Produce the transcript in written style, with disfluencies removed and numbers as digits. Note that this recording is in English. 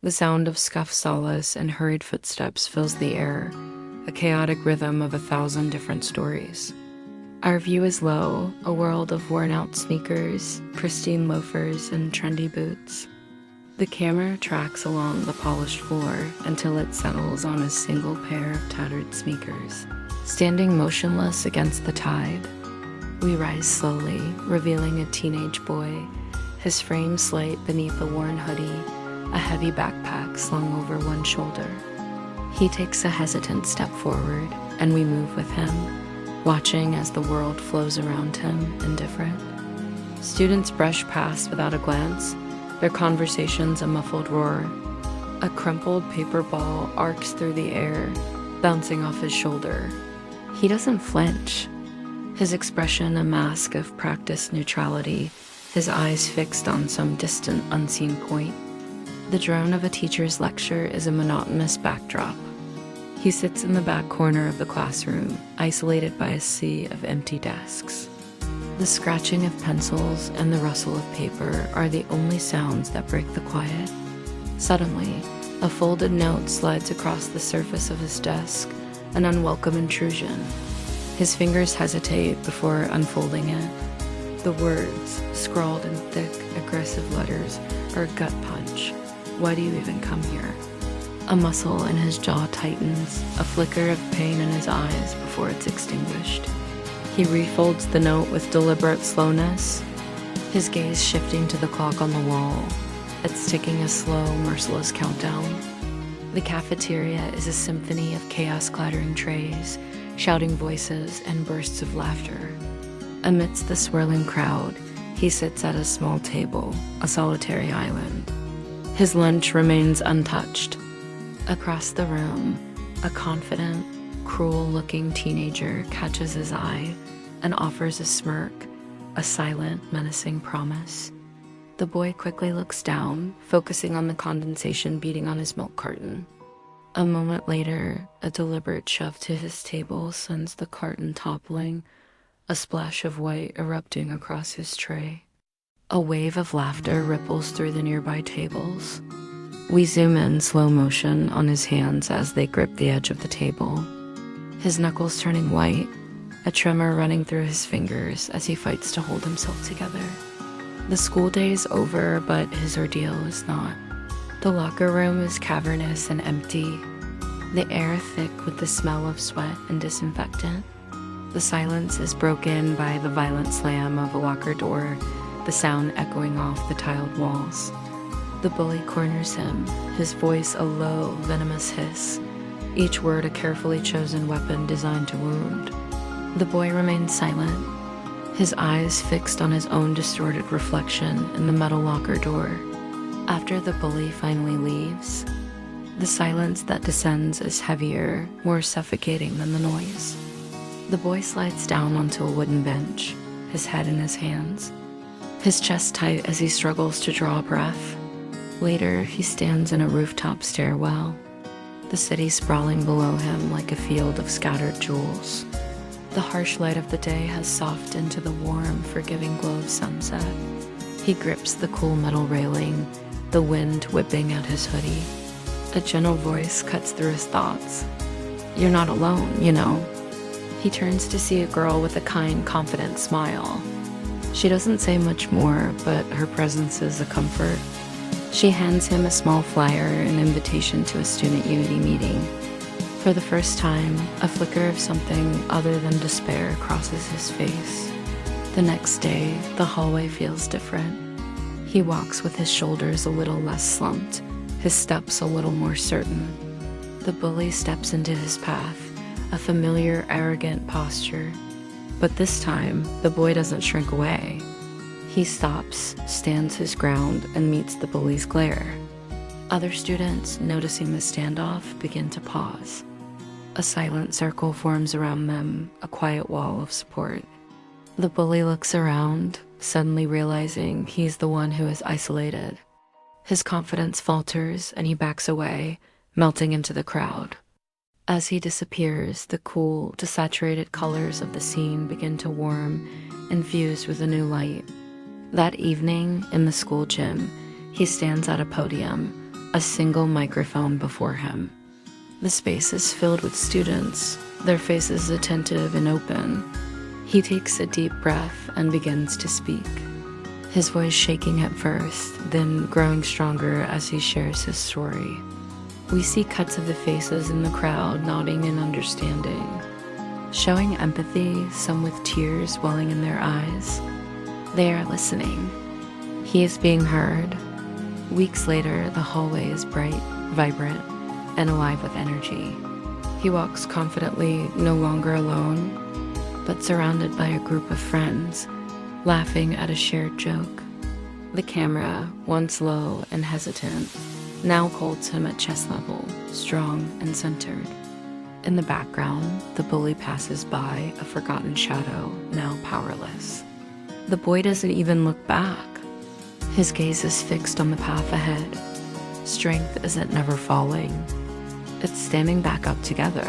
The sound of scuffed solace and hurried footsteps fills the air, a chaotic rhythm of 1,000 different stories. Our view is low, a world of worn-out sneakers, pristine loafers, and trendy boots. The camera tracks along the polished floor until it settles on a single pair of tattered sneakers. Standing motionless against the tide, we rise slowly, revealing a teenage boy, his frame slight beneath a worn hoodie, a heavy backpack slung over one shoulder. He takes a hesitant step forward, and we move with him, watching as the world flows around him, indifferent. Students brush past without a glance, their conversations a muffled roar. A crumpled paper ball arcs through the air, bouncing off his shoulder. He doesn't flinch, his expression a mask of practiced neutrality, his eyes fixed on some distant, unseen point. The drone of a teacher's lecture is a monotonous backdrop. He sits in the back corner of the classroom, isolated by a sea of empty desks. The scratching of pencils and the rustle of paper are the only sounds that break the quiet. Suddenly, a folded note slides across the surface of his desk, an unwelcome intrusion. His fingers hesitate before unfolding it. The words, scrawled in thick, aggressive letters, are a gut punch. Why do you even come here? A muscle in his jaw tightens, a flicker of pain in his eyes before it's extinguished. He refolds the note with deliberate slowness, his gaze shifting to the clock on the wall. It's ticking a slow, merciless countdown. The cafeteria is a symphony of chaos-clattering trays, shouting voices, and bursts of laughter. Amidst the swirling crowd, he sits at a small table, a solitary island. His lunch remains untouched. Across the room, a confident, cruel-looking teenager catches his eye and offers a smirk, a silent, menacing promise. The boy quickly looks down, focusing on the condensation beating on his milk carton. A moment later, a deliberate shove to his table sends the carton toppling, a splash of white erupting across his tray. A wave of laughter ripples through the nearby tables. We zoom in slow motion on his hands as they grip the edge of the table. His knuckles turning white, a tremor running through his fingers as he fights to hold himself together. The school day is over, but his ordeal is not. The locker room is cavernous and empty, the air thick with the smell of sweat and disinfectant. The silence is broken by the violent slam of a locker door, the sound echoing off the tiled walls. The bully corners him, his voice a low, venomous hiss, each word a carefully chosen weapon designed to wound. The boy remains silent, his eyes fixed on his own distorted reflection in the metal locker door. After the bully finally leaves, the silence that descends is heavier, more suffocating than the noise. The boy slides down onto a wooden bench, his head in his hands, his chest tight as he struggles to draw a breath. Later, he stands in a rooftop stairwell, the city sprawling below him like a field of scattered jewels. The harsh light of the day has softened to the warm, forgiving glow of sunset. He grips the cool metal railing, the wind whipping at his hoodie. A gentle voice cuts through his thoughts. You're not alone, you know. He turns to see a girl with a kind, confident smile. She doesn't say much more, but her presence is a comfort. She hands him a small flyer, an invitation to a student unity meeting. For the first time, a flicker of something other than despair crosses his face. The next day, the hallway feels different. He walks with his shoulders a little less slumped, his steps a little more certain. The bully steps into his path, a familiar, arrogant posture. But this time, the boy doesn't shrink away. He stops, stands his ground, and meets the bully's glare. Other students, noticing the standoff, begin to pause. A silent circle forms around them, a quiet wall of support. The bully looks around, suddenly realizing he's the one who is isolated. His confidence falters, and he backs away, melting into the crowd. As he disappears, the cool, desaturated colors of the scene begin to warm and fuse with a new light. That evening, in the school gym, he stands at a podium, a single microphone before him. The space is filled with students, their faces attentive and open. He takes a deep breath and begins to speak, his voice shaking at first, then growing stronger as he shares his story. We see cuts of the faces in the crowd nodding in understanding, showing empathy, some with tears welling in their eyes. They are listening. He is being heard. Weeks later, the hallway is bright, vibrant, and alive with energy. He walks confidently, no longer alone, but surrounded by a group of friends, laughing at a shared joke. The camera, once low and hesitant, now holds him at chest level, strong and centered. In the background, the bully passes by, a forgotten shadow, now powerless. The boy doesn't even look back. His gaze is fixed on the path ahead. Strength isn't never falling. It's standing back up together,